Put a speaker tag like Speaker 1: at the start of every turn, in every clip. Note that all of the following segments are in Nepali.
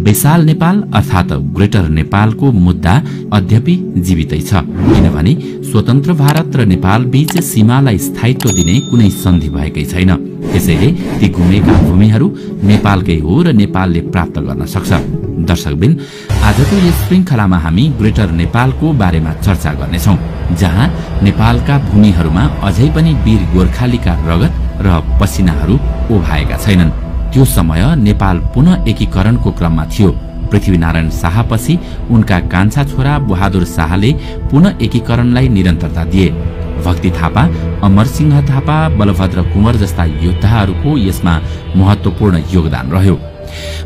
Speaker 1: विशाल नेपाल अर्थात ग्रेटर नेपालको मुद्दा अद्यपि जीवितै छ, किनभने स्वतन्त्र भारत र नेपाल बीच सीमालाई स्थायित्व दिने कुनै सन्धि भएकै छैन। त्यसैले ती गुमेका भूमिहरू नेपालकै हो र नेपालले प्राप्त गर्न सक्छ। दर्शकबिन, आजको यस श्रृंखलामा हामी ग्रेटर नेपालको बारेमा चर्चा गर्नेछौं, जहाँ नेपालका भूमिहरूमा अझै पनि वीर गोर्खालीका रगत र पसिनाहरू उभाएका छैनन्। त्यो समय नेपाल पुनः एकीकरणको क्रममा थियो। पृथ्वीनारायण शाहपछि उनका कान्छा छोरा बहादुर शाहले पुनः एकीकरणलाई निरन्तरता दिए। भक्ति थापा, अमरसिंह थापा, बलभद्र कुंवर जस्ता योद्धाहरूको यसमा महत्वपूर्ण योगदान रह्यो।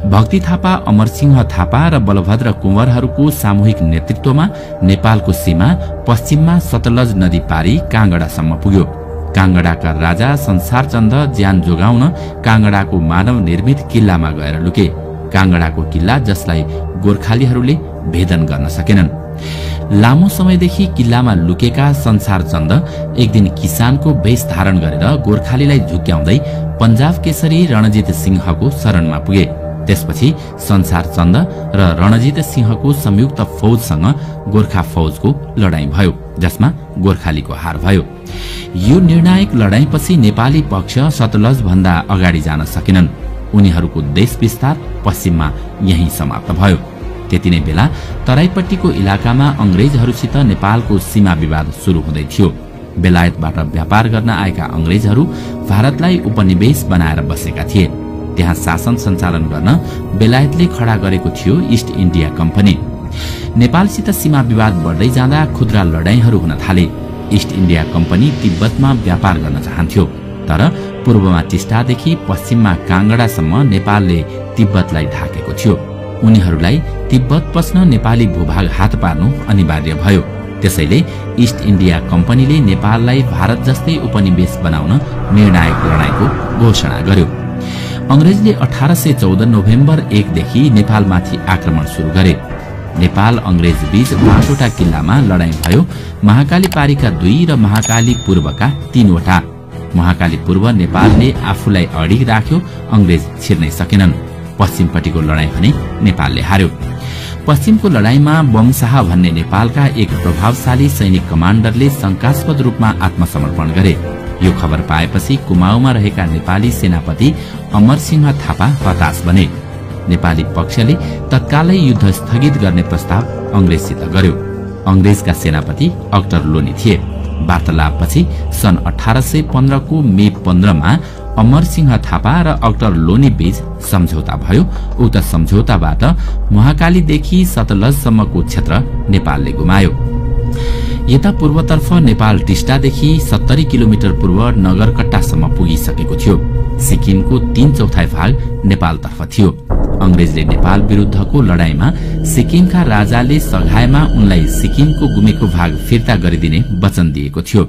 Speaker 1: भक्ति थापा, अमरसिंह थापा र बलभद्र कुंवरहरूको सामूहिक नेतृत्वमा नेपालको सीमा पश्चिममा सतलज नदी पारी काँगडासम्म पुग्यो। काँगडाका राजा संसारचन्द ज्यान जोगाउन काँगडाको मानव निर्मित किल्लामा गएर लुके। काँगडाको किल्ला जसलाई गोर्खालीहरूले भेदन गर्न सकेनन्। लामो समयदेखि किल्लामा लुकेका संसारचन्द एक दिन किसानको वेश धारण गरेर गोर्खालीलाई झुक्क्याउँदै पंजाब केसरी रणजित सिंहको शरणमा पुगे। त्यसपछि संसारचन्द र रणजित सिंहको संयुक्त फौजसँग गोर्खा फौजको लडाईँ भयो, जसमा गोर्खालीको हार भयो। यो निर्णायक लडाईँपछि नेपाली पक्ष सतलज भन्दा अगाडि जान सकेनन्। उनीहरूको देश विस्तार पश्चिममा यही समाप्त भयो। त्यति नै बेला तराईपट्टिको इलाकामा अंग्रेजहरूसित नेपालको सीमा विवाद शुरू हुँदै थियो। बेलायतबाट व्यापार गर्न आएका अंग्रेजहरू भारतलाई उपनिवेश बनाएर बसेका थिए। त्यहाँ शासन सञ्चालन गर्न बेलायतले खडा गरेको थियो ईस्ट इन्डिया कम्पनी। नेपालसित सीमा विवाद बढ्दै जाँदा खुद्रा लडाईँहरू हुन थाले। ईस्ट इन्डिया कम्पनी तिब्बतमा व्यापार गर्न चाहन्थ्यो, तर पूर्वमा टिस्टादेखि पश्चिममा काँगडासम्म नेपालले तिब्बतलाई ढाकेको थियो। उनीहरूलाई तिब्बत पस्न नेपाली भूभाग हात पार्नु अनिवार्य भयो। त्यसैले ईस्ट इन्डिया कम्पनीले नेपाललाई भारत जस्तै उपनिवेश बनाउन निर्णायक लडाईँको घोषणा गर्यो। अंग्रेजले 1814 नोभेम्बर 1 देखि नेपालमाथि आक्रमण शुरू गरे। नेपाल अंग्रेज बीच 5वटा किल्लामा लडाईँ भयो। महाकाली पारीका 2 र महाकाली पूर्वका 3वटा। महाकाली पूर्व नेपालले आफूलाई अडिग राख्यो, अंग्रेज छिर्नै सकेनन्। पश्चिमपट्टिको लडाईँ भने नेपालले हार्यो। पश्चिमको लडाईँमा बमशाह भन्ने नेपालका एक प्रभावशाली सैनिक कमाण्डरले शंकास्पद रूपमा आत्मसमर्पण गरे। यो खबर पाएपछि कुमाऊमा रहेका नेपाली सेनापति अमरसिंह थापा हताश बने। नेपाली पक्षले तत्कालै युद्ध स्थगित गर्ने प्रस्ताव अंग्रेजसित गर्यो। अंग्रेजका सेनापति अक्टर लोनी थिए। वार्तालापपछि सन् 1815 को मे 15 मा अमरसिंह थापा र अक्टर लोनी बीच सम्झौता भयो। उक्त सम्झौताबाट महाकालीदेखि सतलजसम्मको क्षेत्र नेपालले गुमायो। यता पूर्वतर्फ नेपाल टिस्टादेखि 70 किलोमिटर पूर्व नगरकट्टासम्म पुगिसकेको थियो। सिक्किमको 3/4 भाग नेपालतर्फ थियो। अंग्रेजले नेपाल विरुद्धको लडाईँमा सिक्किमका राजाले सघाएमा उनलाई सिक्किमको गुमेको भाग फिर्ता गरिदिने वचन दिएको थियो।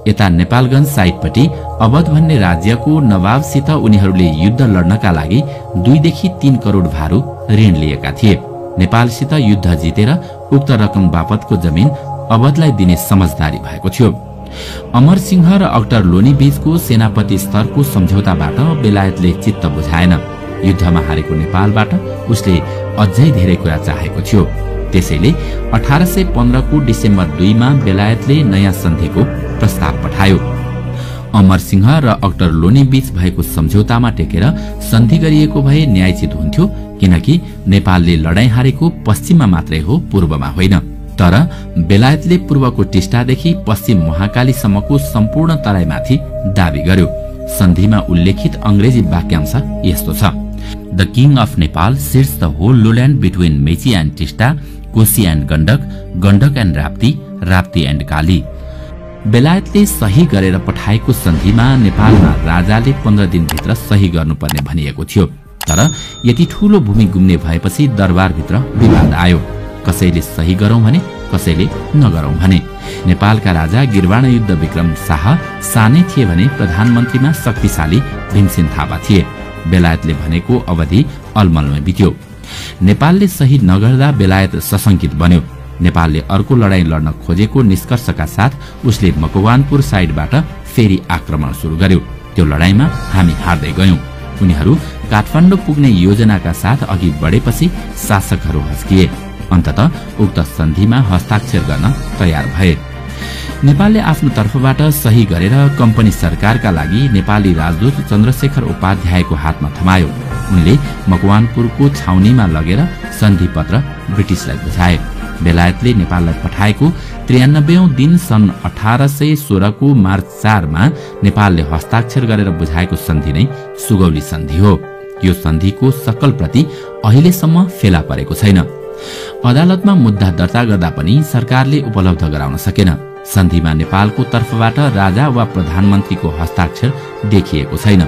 Speaker 1: यता नेपालगञ्ज साइडपट्टि अवध भन्ने राज्यको नवाबसित उनीहरूले युद्ध लड्नका लागि 2 देखि 3 करोड भारु ऋण लिएका थिए। नेपालसित युद्ध जितेर उक्त रकम बापतको जमिन अवधलाई दिने समझदारी भएको थियो। अमरसिंह र अक्टर लोनी बीचको सेनापति स्तरको सम्झौताबाट बेलायतले चित्त बुझाएन। युद्धमा हारेको नेपालबाट उसले अझै धेरै कुरा चाहेको थियो। त्यसैले 1815 को डिसेम्बर 2 मा बेलायतले नयाँ सन्धिको प्रस्ताव पठायो। अमरसिंह र अक्टर लोनी बीच भएको सम्झौतामा टेकेर सन्धि गरिएको भए न्यायोचित हुन्थ्यो, किनकि नेपालले लडाईँ हारेको पश्चिममा मात्रै हो, पूर्वमा होइन। तर बेलायतले पूर्वको टिस्टादेखि पश्चिम महाकालीसम्मको सम्पूर्ण तराईमाथि दाबी गर्यो। सन्धिमा उल्लेखित अंग्रेजी वाक्यांश यस्तो छ: the king of Nepal sits the whole lowland between Mechi and Tista, Koshi and Gandak, Gandak and Rapti, Rapti and Kali. बेलायतले सही गरेर पठाएको सन्धिमा नेपालमा राजाले 15 दिनभित्र सही गर्नुपर्ने भनिएको थियो। तर यति ठूलो भूमि गुम्ने भएपछि दरबारभित्र विवाद आयो। कसैले सही गरौं भने, कसैले नगरौं भने। नेपालका राजा गिरवाण युद्ध विक्रम शाह सानै थिए भने प्रधानमन्त्रीमा शक्तिशाली भीमसेन थापा थिए। बेलायतले भनेको अवधि अलमलमै बित्यो। नेपालले सही नगर्दा बेलायत सशंकित बन्यो। नेपालले अर्को लडाईँ लड्न खोजेको निष्कर्षका साथ उसले मकवानपुर साइडबाट फेरि आक्रमण सुरु गर्यो। त्यो लडाईँमा हामी हार्दै गयौं। उनीहरू काठमाडौँ पुग्ने योजनाका साथ अघि बढेपछि शासकहरू हस्किए। अन्ततः उक्त सन्धिमा हस्ताक्षर गर्न तयार भए। नेपालले आफ्नो तर्फबाट सही गरेर कम्पनी सरकारका लागि नेपाली राजदूत चन्द्रशेखर उपाध्यायको हातमा थमायो। उनले मकवानपुरको छाउनीमा लगेर सन्धि पत्र ब्रिटिसलाई बुझाए। बेलायतले नेपाललाई पठाएको 93औं दिन सन् 1816 को मार्च 4 मा नेपालले हस्ताक्षर गरेर बुझाएको सन्धि नै सुगौली सन्धि हो। यो सन्धिको सकल प्रति अहिलेसम्म फेला परेको छैन। अदालतमा मुद्दा दर्ता गर्दा पनि सरकारले उपलब्ध गराउन सकेन। सन्धिमा नेपालको तर्फबाट राजा वा प्रधानमन्त्रीको हस्ताक्षर देखिएको छैन।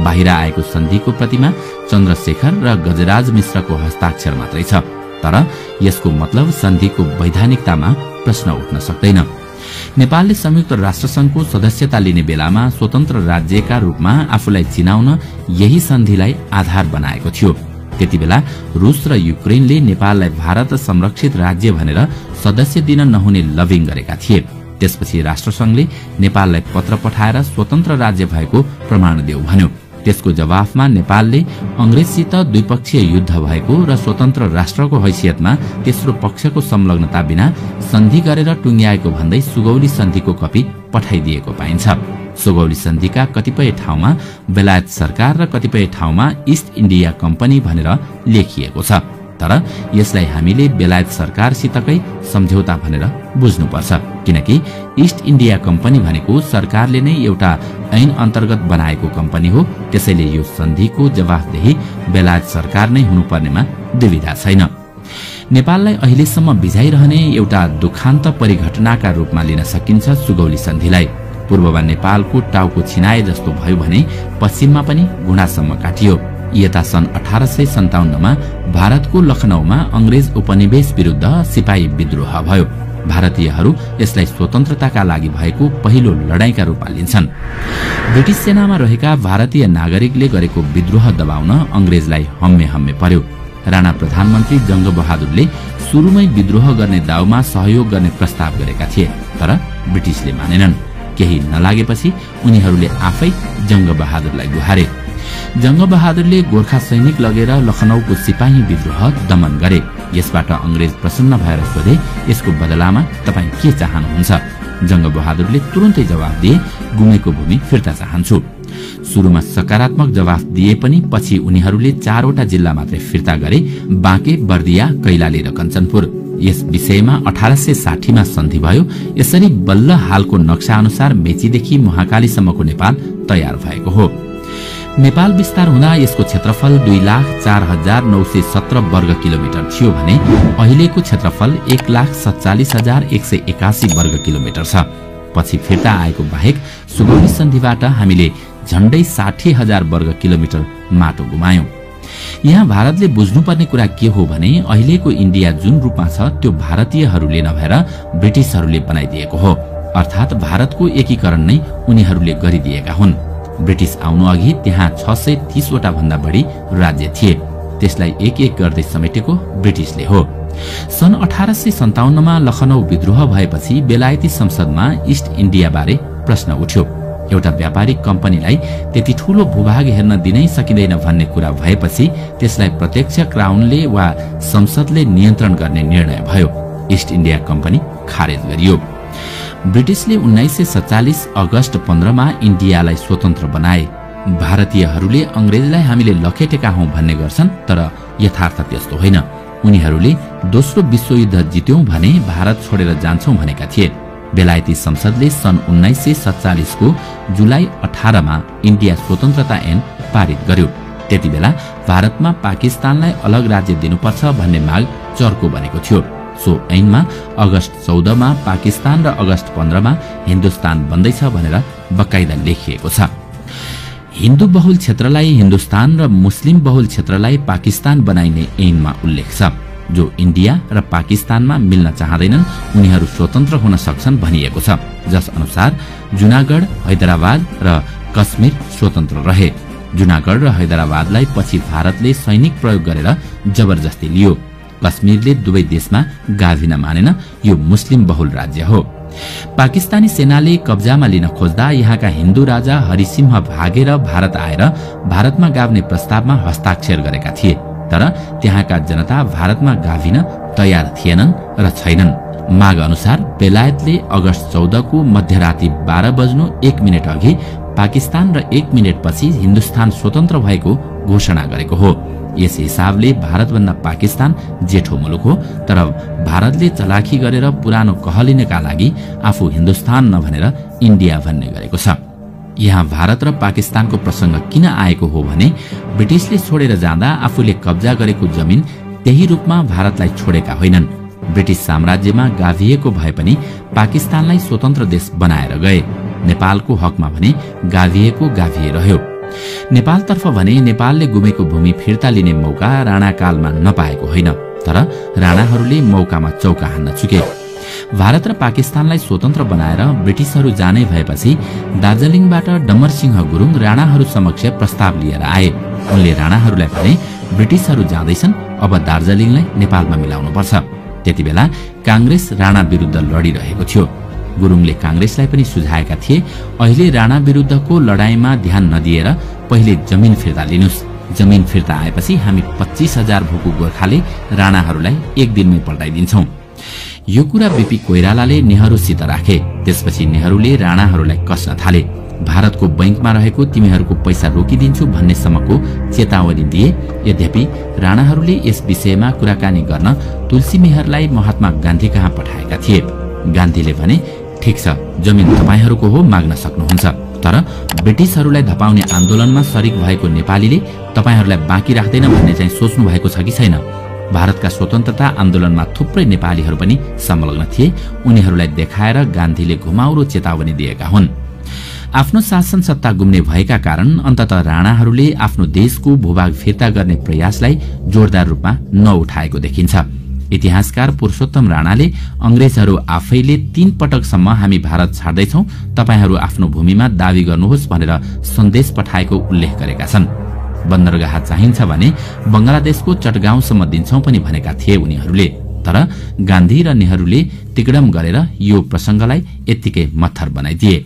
Speaker 1: बाहिर आएको सन्धिको प्रतिमा चन्द्रशेखर र गजराज मिश्रको हस्ताक्षर मात्रै छ। तर यसको मतलब सन्धिको वैधानिकतामा प्रश्न उठ्न सक्दैन। नेपालले संयुक्त राष्ट्रसंघको सदस्यता लिने बेलामा स्वतन्त्र राज्यका रूपमा आफूलाई चिनाउन यही सन्धिलाई आधार बनाएको थियो। त्यतिबेला रूस र युक्रेनले नेपाललाई भारत संरक्षित राज्य भनेर सदस्य दिन नहुने लबिङ गरेका थिए। त्यसपछि राष्ट्रसंघले नेपाललाई पत्र पठाएर स्वतन्त्र राज्य भएको प्रमाण देऊ भन्यो। त्यसको जवाफमा नेपालले अंग्रेजसित द्विपक्षीय युद्ध भएको र स्वतन्त्र राष्ट्रको हैसियतमा तेस्रो पक्षको संलग्नता बिना सन्धि गरेर टुंग्याएको भन्दै सुगौली सन्धिको कपी पठाइदिएको पाइन्छ। सुगौली सन्धिका कतिपय ठाउँमा बेलायत सरकार र कतिपय ठाउँमा ईस्ट इन्डिया कम्पनी भनेर लेखिएको छ। तर यसलाई हामीले बेलायत सरकारसितकै सम्झौता भनेर बुझ्नुपर्छ, किनकि ईस्ट इन्डिया कम्पनी भनेको सरकारले नै एउटा ऐन अन्तर्गत बनाएको कम्पनी हो। त्यसैले यो सन्धिको जवाफदेही बेलायत सरकार नै हुनुपर्नेमा दुविधा छैन। नेपाललाई अहिलेसम्म भिजाइरहने एउटा दुखान्त परिघटनाका रूपमा लिन सकिन्छ सुगौली सन्धिलाई। पूर्वमा नेपालको टाउको छिनाए जस्तो भयो भने पश्चिममा पनि घुँडासम्म काटियो। यता सन् 1857 मा भारतको लखनऊमा अंग्रेज उपनिवेश विरुद्ध सिपाही विद्रोह भयो। भारतीयहरू यसलाई स्वतन्त्रताका लागि भएको पहिलो लडाईँका रूपमा लिन्छन्। ब्रिटिश सेनामा रहेका भारतीय नागरिकले गरेको विद्रोह दबाउन अंग्रेजलाई हम्मे हम्मे पर्यो। राणा प्रधानमन्त्री जंगबहादुरले सुरुमै विद्रोह गर्ने दाउमा सहयोग गर्ने प्रस्ताव गरेका थिए, तर ब्रिटिसले मानेनन्। केही नलागेपछि उनीहरूले आफै जंगबहादुरलाई गुहारे। जंगबहादुरले गोर्खा सैनिक लगेर लखनऊको सिपाही विद्रोह दमन गरे। यसबाट अंग्रेज प्रसन्न भएर सोधे, यसको बदलामा तपाईं के चाहनुहुन्छ? जंगबहादुरले तुरन्तै जवाफ दिए, गुमेको भूमि फिर्ता चाहन्छु। सुरुमा सकारात्मक जवाफ दिए पनि पछि उनीहरूले 4 वटा जिल्ला मात्रै फिर्ता गरे, बाँके, बर्दिया, कैलाली र कञ्चनपुर। यस विषयमा 1860 मा सन्धि भयो। यसरी बल्ल हालको नक्सा अनुसार मेचीदेखि महाकालीसम्मको नेपाल तयार भएको हो। नेपाल विस्तार हुँदा यसको क्षेत्रफल 2,04,917 वर्ग किलोमिटर थियो भने अहिलेको क्षेत्रफल 1,47,181 वर्ग किलोमिटर छ। पछि फिर्ता आएको बाहेक सुगौली सन्धिबाट हामीले झण्डै 60,000 वर्ग किलोमिटर माटो गुमायौं। यहाँ भारतले बुझ्नुपर्ने कुरा के हो भने अहिलेको इन्डिया जुन रूपमा छ त्यो भारतीयहरूले नभएर ब्रिटिसहरूले बनाइदिएको हो। अर्थात भारतको एकीकरण नै उनीहरूले गरिदिएका हुन्। ब्रिटिस आउनु अघि त्यहाँ 630 वटा भन्दा बढी राज्य थिए। त्यसलाई एक एक गर्दै समेटेको ब्रिटिसले हो। सन् 1857 मा लखनऊ विद्रोह भएपछि बेलायती संसदमा ईस्ट इन्डिया बारे प्रश्न उठ्यो। एउटा व्यापारिक कम्पनीलाई त्यति ठूलो भूभाग हेर्न दिनै सकिँदैन भन्ने कुरा भएपछि त्यसलाई प्रत्यक्ष क्राउनले वा संसदले नियन्त्रण गर्ने निर्णय भयो। ईस्ट इन्डिया कम्पनी खारेज गरियो। ब्रिटिसले 1947 अगस्त 15 मा इन्डियालाई स्वतन्त्र बनाए। भारतीयहरूले अंग्रेजलाई हामीले लखेटेका हौं भन्ने गर्छन्, तर यथार्थ त्यस्तो होइन। उनीहरूले दोस्रो विश्वयुद्ध जित्यौं भने भारत छोडेर जान्छौं भनेका थिए। बेलायती संसदले सन् 1947 को जुलाई 18 मा इन्डिया स्वतन्त्रता ऐन पारित गर्यो। त्यतिबेला भारतमा पाकिस्तानलाई अलग राज्य दिनुपर्छ भन्ने माग चर्को बनेको थियो। सो ऐनमा अगस्त 14 मा पाकिस्तान र अगस्त 15 मा हिन्दुस्तान बन्दैछ भनेर बकाइदा लेखिएको छ। हिन्दू बहुल क्षेत्रलाई हिन्दुस्तान र मुस्लिम बहुल क्षेत्रलाई पाकिस्तान बनाइने ऐनमा उल्लेख छ। जो इन्डिया र पाकिस्तानमा मिल्न चाहँदैनन् उनीहरू स्वतन्त्र हुन सक्छन् भनिएको छ, जस अनुसार जुनागढ, हैदराबाद र कश्मीर स्वतन्त्र रहे। जुनागढ र हैदराबादलाई पछि भारतले सैनिक प्रयोग गरेर जबरजस्ती लियो। कश्मीरले दुवै देशमा गाभिन मानेन, यो मुस्लिम बहुल राज्य हो। पाकिस्तानी सेनाले कब्जामा लिन खोज्दा यहाँका हिन्दू राजा हरिसिंह भागेर भारत आएर भारतमा गाभ्ने प्रस्तावमा हस्ताक्षर गरेका थिए। तर त्यहाँका जनता भारतमा गाभिन तयार थिएनन् र छैनन्। माग अनुसार बेलायतले अगस्त 14 को मध्यराति 12 बज्नु 1 मिनेट अघि पाकिस्तान र 1 मिनेट पछि हिन्दुस्तान स्वतन्त्र भएको घोषणा गरेको हो। यस हिसाबले भारतभन्दा पाकिस्तान जेठो मुलुक हो, तर भारतले चलाखी गरेर पुरानो कहलिनका लागि आफू हिन्दुस्तान नभनेर इन्डिया भन्ने गरेको छ। यहाँ भारत र पाकिस्तानको प्रसंग किन आएको हो भने ब्रिटिशले छोडेर जाँदा आफूले कब्जा गरेको जमिन त्यही रूपमा भारतलाई छोडेका होइनन्। ब्रिटिश साम्राज्यमा गाभिएको भए पनि पाकिस्तानलाई स्वतन्त्र देश बनाएर गए। नेपालको हकमा भने गाभिएको गाभिए रह्यो। नेपालतर्फ भने नेपालले गुमेको भूमि फिर्ता लिने मौका राणाकालमा नपाएको होइन, तर राणाहरूले मौकामा चौका हान्न चुके। भारत र पाकिस्तानलाई स्वतन्त्र बनाएर ब्रिटिशहरू जाने भएपछि दार्जिलिङबाट डम्बरसिंह गुरुङ राणाहरू समक्ष प्रस्ताव लिएर आए। उनले राणाहरूलाई भने ब्रिटिशहरू जाँदैछन्, अब दार्जिलिङलाई नेपालमा मिलाउनुपर्छ। त्यति बेला कांग्रेस राणा विरुद्ध लडिरहेको थियो। गुरुङले कांग्रेसलाई पनि सुझाएका थिए, अहिले राणा विरुद्धको लडाईँमा ध्यान नदिएर पहिले जमिन फिर्ता लिनुस्। जमिन फिर्ता आएपछि हामी 25,000 भूकु गोर्खाले राणाहरूलाई एक दिनमै पल्टाइदिन्छौं। यो कुरा बीपी कोइरालाले नेहरूसित राखे। त्यसपछि नेहरूले राणाहरूलाई कस्न थाले। भारतको बैंकमा रहेको तिमीहरूको पैसा रोकिदिन्छु भन्ने सम्मको चेतावनी दिए। यद्यपि राणाहरूले यस विषयमा कुराकानी गर्न तुलसी मेहरलाई महात्मा गान्धी कहाँ पठाएका थिए। गान्धीले भने, ठीक छ, जमिन तपाईहरूको हो, माग्न सक्नुहुन्छ, तर ब्रिटिशहरूलाई धपाउने आन्दोलनमा सरिक भएको नेपालीले तपाईहरूलाई बाँकी राख्दैन भन्ने चाहिँ सोच्नु भएको छ कि छैन? भारतका स्वतन्त्रता आन्दोलनमा थुप्रै नेपालीहरू पनि संलग्न थिए। उनीहरूलाई देखाएर गान्धीले घुमाउरो चेतावनी दिएका हुन्। आफ्नो शासन सत्ता गुम्ने भएका कारण अन्ततः राणाहरूले आफ्नो देशको भूभाग फिर्ता गर्ने प्रयासलाई जोरदार रूपमा नउठाएको देखिन्छ। इतिहासकार पुरुषोत्तम राणाले अंग्रेजहरू आफैले 3 पटकसम्म हामी भारत छाड्दैछौं, तपाईहरू आफ्नो भूमिमा दावी गर्नुहोस् भनेर सन्देश पठाएको उल्लेख गरेका छन्। बन्दरगाह चाहिन्छ भने बंगलादेशको चटगाउँसम्म दिन्छौं पनि भनेका थिए उनीहरूले। तर गान्धी र नेहरूले तिकडम गरेर यो प्रसंगलाई यत्तिकै मत्थर बनाइदिए।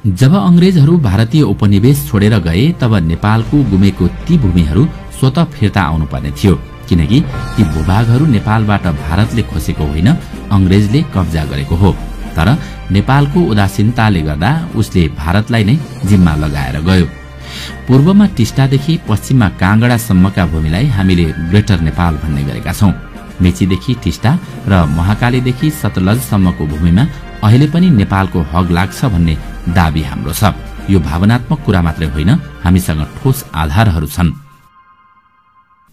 Speaker 1: जब अंग्रेजहरू भारतीय उपनिवेश छोडेर गए तब नेपालको गुमेको ती भूमिहरू स्वतः फिर्ता आउनुपर्ने थियो, किनकि ती भूभागहरू नेपालबाट भारतले खोसेको होइन, अंग्रेजले कब्जा गरेको हो। तर नेपालको उदासीनताले गर्दा उसले भारतलाई नै जिम्मा लगाएर गयो। पूर्वमा टिस्टादेखि पश्चिममा काँगडासम्मका भूमिलाई हामीले ग्रेटर नेपाल भन्ने गरेका छौं। मेचीदेखि टिस्टा र महाकालीदेखि सतलजसम्मको भूमिमा अहिले पनि नेपालको हक लाग्छ भन्ने दाबी हाम्रो छ। यो भावनात्मक कुरा मात्रै होइन, हामीसँग ठोस आधारहरू छन्।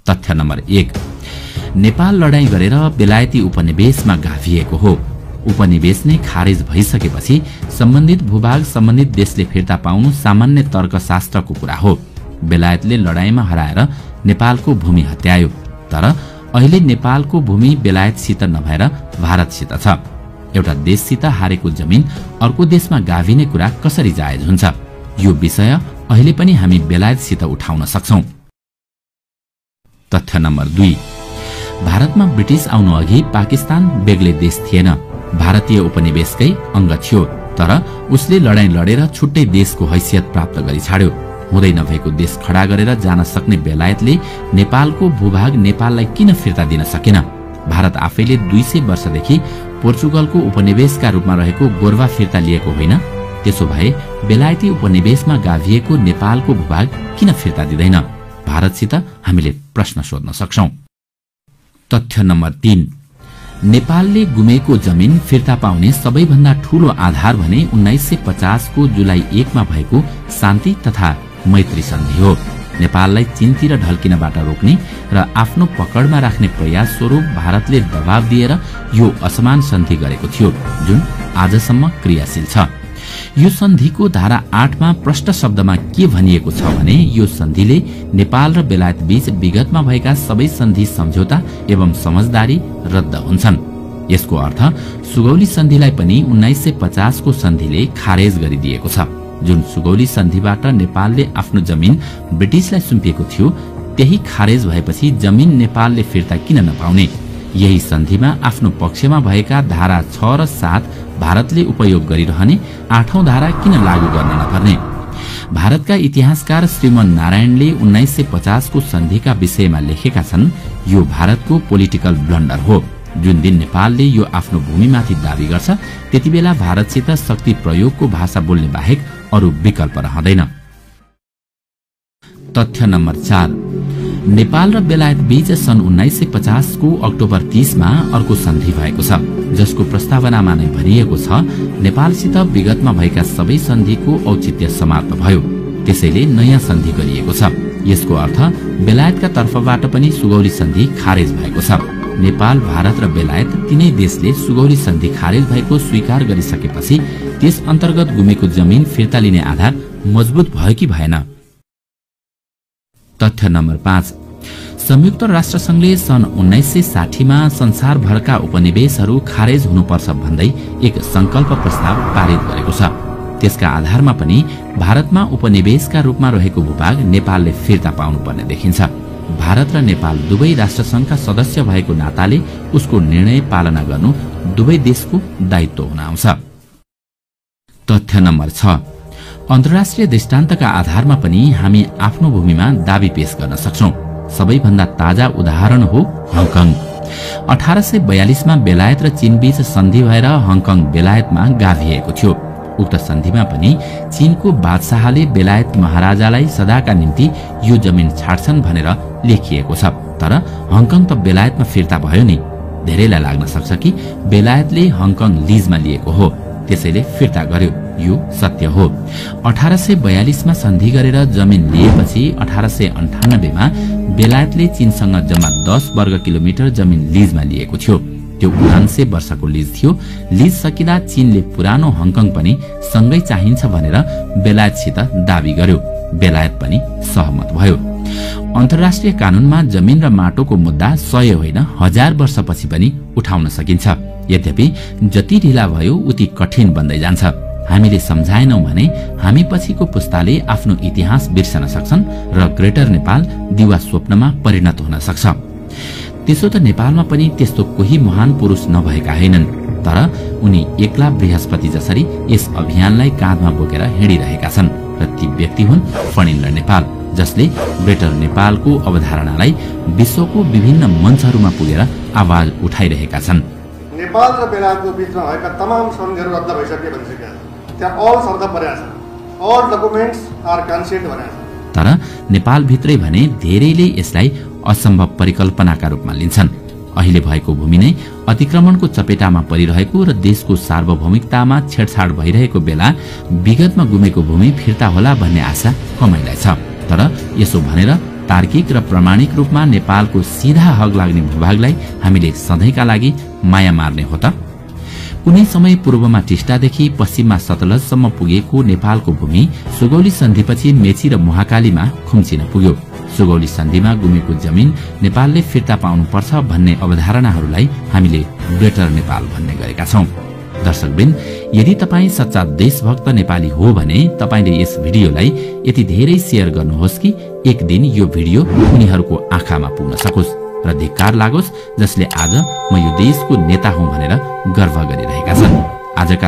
Speaker 1: तथ्य नम्बर 1, नेपाल लडाईँ गरेर बेलायती उपनिवेशमा गाभिएको हो। उपनिवेश नै खारेज भइसकेपछि सम्बन्धित भूभाग सम्बन्धित देशले फिर्ता पाउनु सामान्य तर्कशास्त्रको कुरा हो। बेलायतले लडाईँमा हराएर नेपालको भूमि हत्यायो, तर अहिले नेपालको भूमि बेलायतसित नभएर भारतसित छ। एउटा देशसित हारेको जमिन अर्को देशमा गाभिने कुरा कसरी जायज हुन्छ? यो विषय अहिले पनि हामी बेलायतसित उठाउन सक्छौं। तथ्य नम्बर 2, भारतमा ब्रिटिश आउनु अघि पाकिस्तान बेग्लै देश थिएन, भारतीय उपनिवेशकै अंग थियो। तर उसले लडाईँ लडेर छुट्टै देशको हैसियत प्राप्त गरी छाड्यो। हुँदै नभएको देश खडा गरेर जान सक्ने बेलायतले नेपालको भूभाग नेपाललाई किन फिर्ता दिन सकेन? भारत आफैले 200 वर्षदेखि पोर्चुगलको उपनिवेशका रूपमा रहेको गोरवा फिर्ता लिएको होइन? त्यसो भए बेलायती उपनिवेशमा गाभिएको नेपालको भूभाग किन फिर्ता दिँदैन? भारतसित हामीले प्रश्न सोध्न सक्छौं। तथ्य नम्बर 3, नेपालले गुमेको जमिन फिर्ता पाउने सबैभन्दा ठूलो आधार भने 1950 को जुलाई 1 मा भएको शान्ति तथा मैत्री सन्धि हो। नेपाललाई चीनतिर ढल्किनबाट रोक्ने र आफ्नो पकडमा राख्ने प्रयास स्वरूप भारतले दबाव दिएर यो असमान सन्धि गरेको थियो, जुन आजसम्म क्रियाशील छ। यो सन्धिको धारा 8 मा प्रष्ट शब्दमा के भनिएको छ भने यो सन्धिले नेपाल र बेलायत बीच विगतमा भएका सबै सन्धि सम्झौता एवं समझदारी रद्द हुन्छन्। यसको अर्थ सुगौली सन्धिलाई पनि 1950 को सन्धिले खारेज गरिदिएको छ, जुन सुगौली सन्धिबाट नेपालले आफ्नो जमिन ब्रिटिशलाई सुम्पिएको थियो। त्यही खारेज भएपछि जमिन नेपालले फिर्ता किन नपाउने? यही सन्धिमा आफ्नो पक्षमा भएका धारा 6 र 7 भारतले उपयोग गरिरहने 8औं धारा किन लागू गर्न नपर्ने? भारतका इतिहासकार श्रीमन नारायणले 1950 को सन्धिका विषयमा लेखेका छन्, यो भारतको पोलिटिकल ब्लन्डर हो। जुन दिन नेपालले यो आफ्नो भूमिमाथि दावी गर्छ त्यतिबेला भारतसित शक्ति प्रयोगको भाषा बोल्ने बाहेक अरू विकल्प रहँदैन। तथ्य नम्बर 4, नेपाल र बेलायत बीच सन् 1950 को अक्टोबर 30 मा अर्को सन्धि भएको छ, जसको प्रस्तावनामा नै भनिएको छ नेपालसित विगतमा भएका सबै सन्धिको औचित्य समाप्त भयो, त्यसैले नयाँ सन्धि गरिएको छ। यसको अर्थ बेलायतका तर्फबाट पनि सुगौली सन्धि खारेज भएको छ। नेपाल, भारत र बेलायत तीनै देशले सुगौली सन्धि खारेज भएको स्वीकार गरिसकेपछि त्यस अन्तर्गत गुमेको जमिन फिर्ता लिने आधार मजबुत भयो कि भएन? तथ्य नम्बर 5, संयुक्त राष्ट्र संघले सन् 1960 मा संसारभरका उपनिवेशहरू खारेज हुनुपर्छ भन्दै एक संकल्प प्रस्ताव पारित गरेको छ। त्यसका आधारमा पनि भारतमा उपनिवेशका रूपमा रहेको भूभाग नेपालले फिर्ता पाउनुपर्ने देखिन्छ। भारत र नेपाल दुवै राष्ट्रसंघका सदस्य भएको नाताले उसको निर्णय पालना गर्नु दुवै देशको दायित्व हुन आउँछ। तथ्य नम्बर 6, अन्तर्राष्ट्रिय दृष्टान्तका आधारमा पनि हामी आफ्नो भूमिमा दावी पेश गर्न सक्छौं। सबैभन्दा ताजा उदाहरण हो हङकङ। 1842 मा बेलायत र चीनबीच सन्धि भएर हङकङ बेलायतमा गाभिएको थियो। उक्त सन्धिमा पनि चीनको बादशाहले बेलायत महाराजालाई सदाका निम्ति यो जमिन छाड्छन् भनेर लेखिएको छ। तर हङकङ त बेलायतमा फिर्ता भयो नि। धेरैलाई लाग्न सक्छ कि बेलायतले हङकङ लिजमा लिएको हो, त्यसैले फिर्ता गर्यो। यो सत्य हो। 1842 मा सन्धि गरेर जमिन लिएपछि 1898 मा बेलायतले चीनसँग जम्मा 10 वर्ग किलोमिटर जमिन लिजमा लिएको थियो। त्यो 99 वर्षको लिज थियो। लिज सकिँदा चीनले पुरानो हङकङ पनि सँगै चाहिन्छ भनेर बेलायतसित दावी गर्यो। बेलायत पनि सहमत भयो। अन्तर्राष्ट्रिय कानूनमा जमिन र माटोको मुद्दा 100 होइन 1000 वर्षपछि पनि उठाउन सकिन्छ। यद्यपि जति ढिला भयो उति कठिन बन्दै जान्छ। हामीले सम्झाएनौं भने हामी पछिको पुस्ताले आफ्नो इतिहास बिर्सन सक्छन् र ग्रेटर नेपाल दिवा स्वप्नमा परिणत हुन सक्छ। त्यसो त नेपालमा पनि त्यस्तो कोही महान पुरुष नभएका हैनन्, तर उनी एक्ला बृहस्पति जसरी यस अभियानलाई काँधमा बोकेर हिँडिरहेका छन् र ती व्यक्ति हुन् फणिन्द्र नेपाल, जसले ग्रेटर नेपालको अवधारणालाई विश्वको विभिन्न मञ्चहरूमा पुगेर आवाज उठाइरहेका छन्।
Speaker 2: नेपाल र बेलायतको बीचमा भएका तमाम सन्धिहरू रद्द भइसके भनिसकेका छन्। त्यहाँ अल शब्द परेको छ, अल डकुमेन्ट्स आर कन्सेन्ट भनेको छ।
Speaker 1: तर नेपाल भित्रै भने धेरैले यसलाई असम्भव परिकल्पनाका रूपमा लिन्छन्। अहिले भएको भूमि नै अतिक्रमणको चपेटामा परिरहेको र देशको सार्वभौमिकतामा छेडछाड भइरहेको बेला विगतमा गुमेको भूमि फिर्ता होला भन्ने आशा कमैलाई छ। तर यसो भनेर तार्किक र प्रमाणिक रूपमा नेपालको सीधा हक लाग्ने भूभागलाई हामीले सधैँका लागि माया मार्ने हो त? कुनै समय पूर्वमा टिस्टादेखि पश्चिममा सतलजसम्म पुगेको नेपालको भूमि सुगौली सन्धिपछि मेची र महाकालीमा खुम्चिन पुग्यो। सुगौली सन्धिमा गुमेको जमिन नेपालले फिर्ता पाउनुपर्छ भन्ने अवधारणाहरूलाई हामीले ग्रेटर नेपाल भन्ने गरेका छौं। दर्शकवृन्द, यदि तपाईँ सच्चा देशभक्त नेपाली हो भने तपाईले यस भिडियोलाई यति धेरै शेयर गर्नुहोस् कि एक दिन यो भिडियो उनीहरूको आँखामा पुग्न सकोस् र धिक्कार लागोस् जसले आज म यो देशको नेता हुँ भनेर गर्व गरिरहेका छन्। आजका